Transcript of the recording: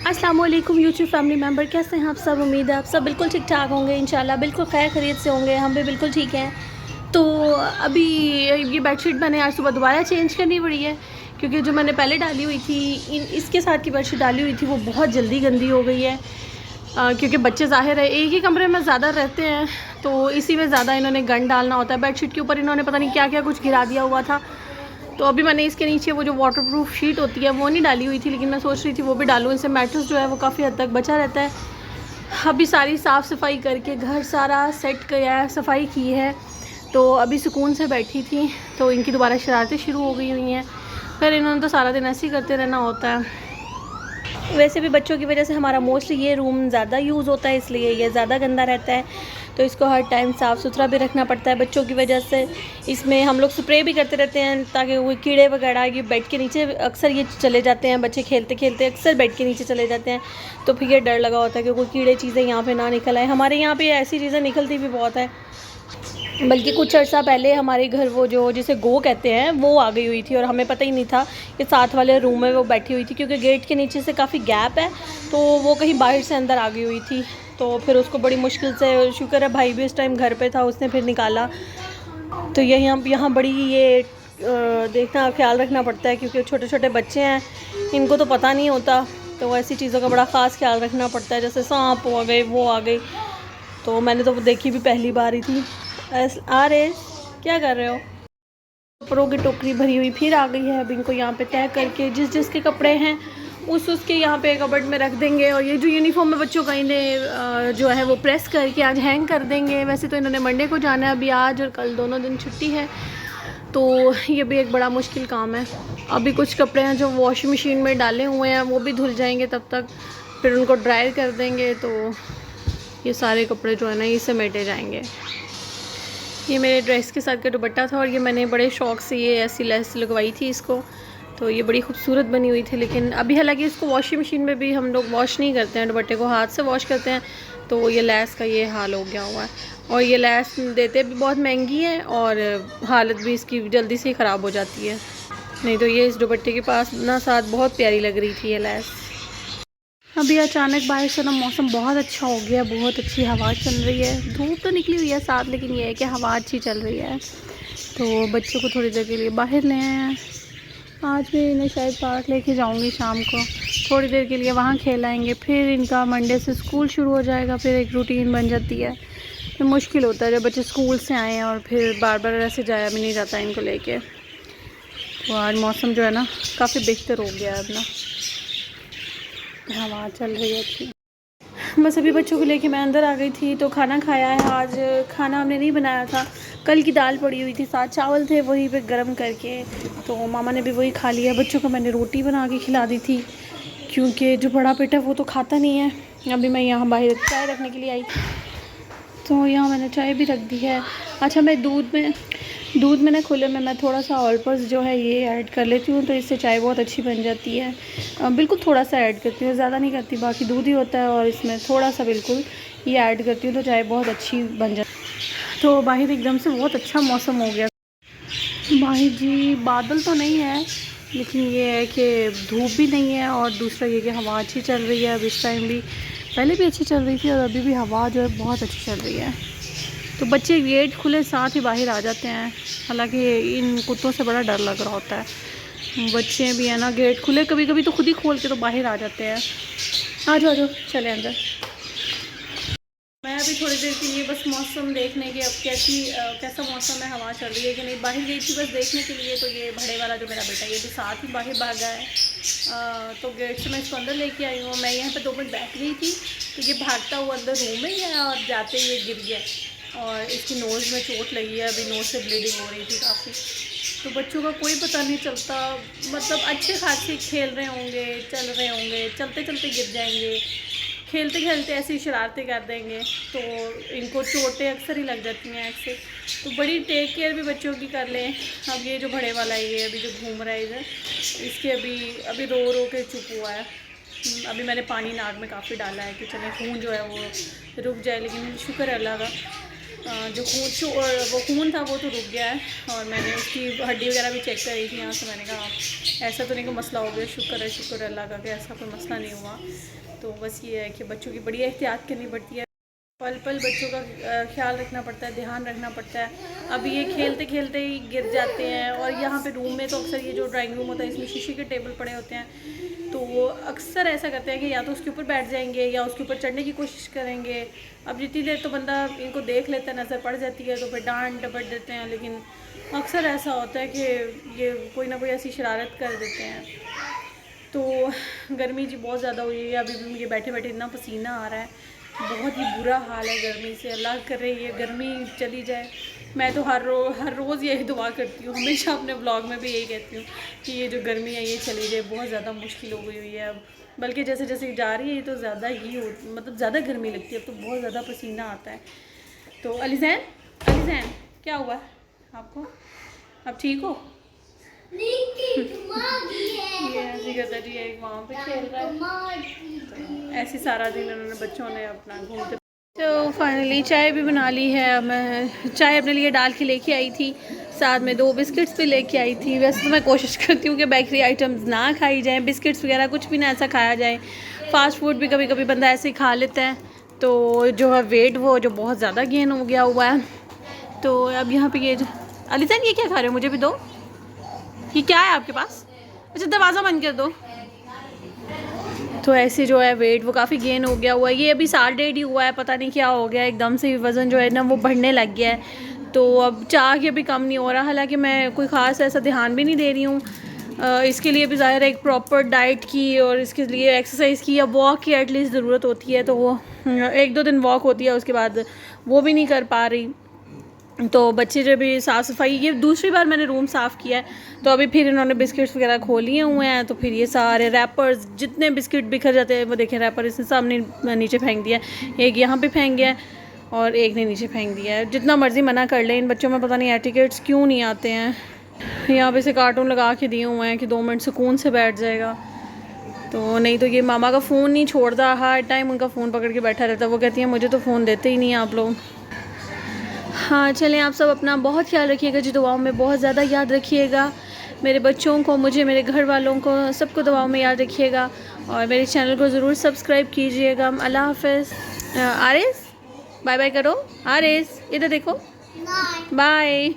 अस्सलाम वालेकुम YouTube family member, कैसे हैं आप सब। उम्मीद है आप सब बिल्कुल ठीक ठाक होंगे, इंशाल्लाह बिल्कुल खैर खैरियत से होंगे। हम भी बिल्कुल ठीक हैं। तो अभी ये बेडशीट मैंने आज सुबह दोबारा चेंज करनी पड़ी है, क्योंकि जो मैंने पहले डाली हुई थी इसके साथ की बेडशीट डाली हुई थी वो बहुत जल्दी गंदी हो गई है। क्योंकि बच्चे ज़ाहिर है एक ही कमरे में ज़्यादा रहते हैं, तो इसी में ज़्यादा इन्होंने गंद डालना होता है। बेडशीट के ऊपर इन्होंने पता नहीं क्या क्या कुछ गिरा दिया हुआ था। तो अभी मैंने इसके नीचे वो जो वाटरप्रूफ शीट होती है वो नहीं डाली हुई थी, लेकिन मैं सोच रही थी वो भी डालूँ। इससे मैट्रेस जो है वो काफ़ी हद तक बचा रहता है। अभी सारी साफ़ सफाई करके घर सारा सेट किया है, सफाई की है, तो अभी सुकून से बैठी थी। तो इनकी दोबारा शरारतें शुरू हो गई हुई हैं। फिर इन्होंने तो सारा दिन ऐसे ही करते रहना होता है। वैसे भी बच्चों की वजह से हमारा मोस्टली ये रूम ज़्यादा यूज़ होता है, इसलिए ये ज़्यादा गंदा रहता है। तो इसको हर टाइम साफ़ सुथरा भी रखना पड़ता है बच्चों की वजह से। इसमें हम लोग स्प्रे भी करते रहते हैं ताकि वो कीड़े वगैरह ये बेड के नीचे अक्सर ये चले जाते हैं। बच्चे खेलते खेलते अक्सर बेड के नीचे चले जाते हैं, तो फिर ये डर लगा होता है कि कोई कीड़े चीज़ें यहाँ पर ना निकल आए। हमारे यहाँ पर ऐसी चीज़ें निकलती भी बहुत है। बल्कि कुछ अर्सा पहले हमारे घर वो जो जिसे गो कहते हैं वो आ गई हुई थी, और हमें पता ही नहीं था कि साथ वाले रूम में वो बैठी हुई थी, क्योंकि गेट के नीचे से काफ़ी गैप है, तो वो कहीं बाहर से अंदर आ गई हुई थी। तो फिर उसको बड़ी मुश्किल से, शुक्र है भाई भी इस टाइम घर पे था, उसने फिर निकाला। तो यहाँ बड़ी ये देखना ख्याल रखना पड़ता है, क्योंकि छोटे छोटे बच्चे हैं, इनको तो पता नहीं होता। तो ऐसी चीज़ों का बड़ा ख़ास ख्याल रखना पड़ता है, जैसे सांप आ गए, वो आ गई। तो मैंने तो देखी भी पहली बार ही थी। आ रहे, क्या कर रहे हो? कपड़ों की टोकरी भरी हुई फिर आ गई है। अब इनको यहाँ पे तय करके जिस जिसके कपड़े हैं उसके यहाँ पे कबर्ड में रख देंगे। और ये जो यूनिफॉर्म है बच्चों का, इन्हें जो है वो प्रेस करके आज हैंग कर देंगे। वैसे तो इन्होंने मंडे को जाना है, अभी आज और कल दोनों दिन छुट्टी है, तो ये भी एक बड़ा मुश्किल काम है। अभी कुछ कपड़े हैं जो वॉशिंग मशीन में डाले हुए हैं, वो भी धुल जाएंगे तब तक, फिर उनको ड्राई कर देंगे। तो ये सारे कपड़े जो है ना ये समेटे जाएंगे। ये मेरे ड्रेस के साथ का दुपट्टा था, और ये मैंने बड़े शौक़ से ये ऐसी लेस लगवाई थी इसको, तो ये बड़ी खूबसूरत बनी हुई थी। लेकिन अभी हालांकि इसको वॉशिंग मशीन में भी हम लोग वॉश नहीं करते हैं, दुपट्टे को हाथ से वॉश करते हैं, तो ये लेस का ये हाल हो गया हुआ है। और ये लेस देते भी बहुत महंगी है, और हालत भी इसकी जल्दी से ख़राब हो जाती है। नहीं तो ये इस दुपट्टे के पास ना साथ बहुत प्यारी लग रही थी ये लेस। अभी अचानक बाहर से ना मौसम बहुत अच्छा हो गया, बहुत अच्छी हवा चल रही है। धूप तो निकली हुई है साथ, लेकिन ये है कि हवा अच्छी चल रही है। तो बच्चों को थोड़ी देर के लिए बाहर ले आए हैं। आज भी इन्हें शायद पार्क लेके जाऊंगी शाम को, थोड़ी देर के लिए वहाँ खेलाएंगे। फिर इनका मंडे से स्कूल शुरू हो जाएगा, फिर एक रूटीन बन जाती है। तो मुश्किल होता है जब बच्चे स्कूल से आएँ और फिर बार बार ऐसे जाया भी नहीं जाता इनको लेके। तो आज मौसम जो है ना काफ़ी बेहतर हो गया है, अब ना हवा चल रही है अच्छी। बस अभी बच्चों को लेके मैं अंदर आ गई थी, तो खाना खाया है। आज खाना हमने नहीं बनाया था, कल की दाल पड़ी हुई थी, साथ चावल थे वही पे गरम करके, तो मामा ने भी वही खा लिया। बच्चों को मैंने रोटी बना के खिला दी थी, क्योंकि जो बड़ा बेटा वो तो खाता नहीं है। अभी मैं यहाँ बाहर चाय रखने के लिए आई, तो यहाँ मैंने चाय भी रख दी है। अच्छा, मैं दूध में ना खुले में मैं थोड़ा सा ऑलपस जो है ये ऐड कर लेती हूँ, तो इससे चाय बहुत अच्छी बन जाती है। बिल्कुल थोड़ा सा ऐड करती हूँ, ज़्यादा नहीं करती। बाकी दूध ही होता है, और इसमें थोड़ा सा बिल्कुल ये ऐड करती हूँ, तो चाय बहुत अच्छी बन जाती है। तो बाहर एकदम से बहुत अच्छा मौसम हो गया। बाहर जी बादल तो नहीं है, लेकिन ये है कि धूप भी नहीं है, और दूसरा ये कि हवा अच्छी चल रही है। अब इस टाइम भी, पहले भी अच्छी चल रही थी, और अभी भी हवा जो है बहुत अच्छी चल रही है। तो बच्चे गेट खुले साथ ही बाहर आ जाते हैं। हालांकि इन कुत्तों से बड़ा डर लग रहा होता है। बच्चे भी है ना, गेट खुले कभी कभी तो खुद ही खोल के तो बाहर आ जाते हैं। आ जाओ चले अंदर। मैं अभी थोड़ी देर के लिए बस मौसम देखने के, अब कैसा मौसम है, हवा चल रही है कि नहीं, बाहर गई थी बस देखने के लिए। तो ये बड़े वाला जो मेरा बेटा, ये भी साथ ही बाहर भागा है। तो गेट से मैं इसको अंदर लेके आई हूँ। मैं यहाँ पे 2 मिनट बैठ गई थी, तो ये भागता हुआ अंदर रूम में गया, और जाते ही ये गिर गया, और इसकी नोज़ में चोट लगी है। अभी नोज़ से ब्लीडिंग हो रही थी काफ़ी। तो बच्चों का कोई पता नहीं चलता, मतलब अच्छे खासे खेल रहे होंगे, चल रहे होंगे, चलते चलते गिर जाएंगे, खेलते खेलते ऐसी शरारतें कर देंगे, तो इनको चोटें अक्सर ही लग जाती हैं ऐसे। तो बड़ी टेक केयर भी बच्चों की कर लें। अब ये जो बड़े वाला ये अभी जो घूम रहा है इधर, इसके अभी रो रो के चुप हुआ है। अभी मैंने पानी नाक में काफ़ी डाला है कि चले खून जो है वो रुक जाए, लेकिन शुक्र है अल्लाह का जो वो खून था वो तो रुक गया है, और मैंने उसकी हड्डी वगैरह भी चेक करी थी यहाँ से। मैंने कहा ऐसा तो नहीं कोई मसला हो गया, शुक्र है अल्लाह का कि ऐसा कोई मसला नहीं हुआ। तो बस ये है कि बच्चों की बड़ी एहतियात करनी पड़ती है, पल पल बच्चों का ख्याल रखना पड़ता है, ध्यान रखना पड़ता है। अब ये खेलते खेलते ही गिर जाते हैं, और यहाँ पे रूम में तो अक्सर ये जो ड्राइंग रूम होता है इसमें शीशे के टेबल पड़े होते हैं, तो वो अक्सर ऐसा करते हैं कि या तो उसके ऊपर बैठ जाएंगे या उसके ऊपर चढ़ने की कोशिश करेंगे। अब जितनी देर तो बंदा इनको देख लेता है, नज़र पड़ जाती है, तो फिर डांट डपट देते हैं, लेकिन अक्सर ऐसा होता है कि ये कोई ना कोई ऐसी शरारत कर देते हैं। तो गर्मी जी बहुत ज़्यादा हुई है, अभी भी मुझे बैठे बैठे इतना पसीना आ रहा है, बहुत ही बुरा हाल है गर्मी से। अल्लाह कर रही है गर्मी चली जाए। मैं तो हर रोज़ यही दुआ करती हूँ, हमेशा अपने ब्लॉग में भी यही कहती हूँ कि ये जो गर्मी है ये चली जाए, बहुत ज़्यादा मुश्किल हो गई हुई है अब। बल्कि जैसे जैसे जा रही है ये तो ज़्यादा ही मतलब ज़्यादा गर्मी लगती है, अब तो बहुत ज़्यादा पसीना आता है। तो अलीज़ैन क्या हुआ आपको, अब ठीक हो? ये ऐसी करता जी एक वहाँ पे खेल रहा है, तो ऐसे सारा दिन उन्होंने बच्चों ने अपना घूमते। तो फाइनली चाय भी बना ली है। मैं चाय अपने लिए डाल के लेके आई थी, साथ में 2 बिस्किट्स भी लेके आई थी। वैसे तो मैं कोशिश करती हूँ कि बेकरी आइटम्स ना खाई जाएँ, बिस्किट्स वगैरह कुछ भी ना ऐसा खाया जाए। फ़ास्ट फूड भी कभी कभी बंदा ऐसे ही खा लेता है, तो जो है वेट वो जो बहुत ज़्यादा गेन हो गया हुआ है। तो अब यहाँ पे ये अलीज़ैन ये क्या खा रहे हो, मुझे भी दो। ये क्या है आपके पास? अच्छा दरवाज़ा बंद कर दो। तो ऐसे जो है वेट वो काफ़ी गेन हो गया हुआ है। ये अभी साल डेढ़ ही हुआ है, पता नहीं क्या हो गया, एकदम से वज़न जो है ना वो बढ़ने लग गया है। तो अब चाह के भी कम नहीं हो रहा, हालांकि मैं कोई ख़ास ऐसा ध्यान भी नहीं दे रही हूँ। इसके लिए भी ज़ाहिर है एक प्रॉपर डाइट की और इसके लिए एक्सरसाइज की या वॉक की एटलीस्ट ज़रूरत होती है। तो वो 1-2 दिन वॉक होती है, उसके बाद वो भी नहीं कर पा रही। तो बच्चे जब भी साफ़ सफाई, ये दूसरी बार मैंने रूम साफ़ किया है, तो अभी फिर इन्होंने बिस्किट्स वगैरह खोल लिए हुए हैं। तो फिर ये सारे रैपर्स जितने बिस्किट बिखर जाते हैं वो देखें, रैपर इसने सामने नीचे फेंक दिया, एक यहाँ पे फेंक गया और एक ने नीचे फेंक दिया है। जितना मर्ज़ी मना कर ले, इन बच्चों में पता नहीं एटिकेट्स क्यों नहीं आते हैं। यहाँ पे से कार्टून लगा के दिए हुए हैं कि 2 मिनट सुकून से बैठ जाएगा, तो नहीं तो ये मामा का फ़ोन नहीं छोड़ता, हर टाइम उनका फ़ोन पकड़ के बैठा रहता है। वो कहती है मुझे तो फ़ोन देते ही नहीं आप लोग। हाँ चलें, आप सब अपना बहुत ख्याल रखिएगा जी, दुआओं में बहुत ज़्यादा याद रखिएगा। मेरे बच्चों को, मुझे, मेरे घर वालों को, सबको दुआओं में याद रखिएगा, और मेरे चैनल को ज़रूर सब्सक्राइब कीजिएगा। अल्लाह हाफ़िज़। आरिस बाय बाय करो, आरिस इधर देखो, बाय।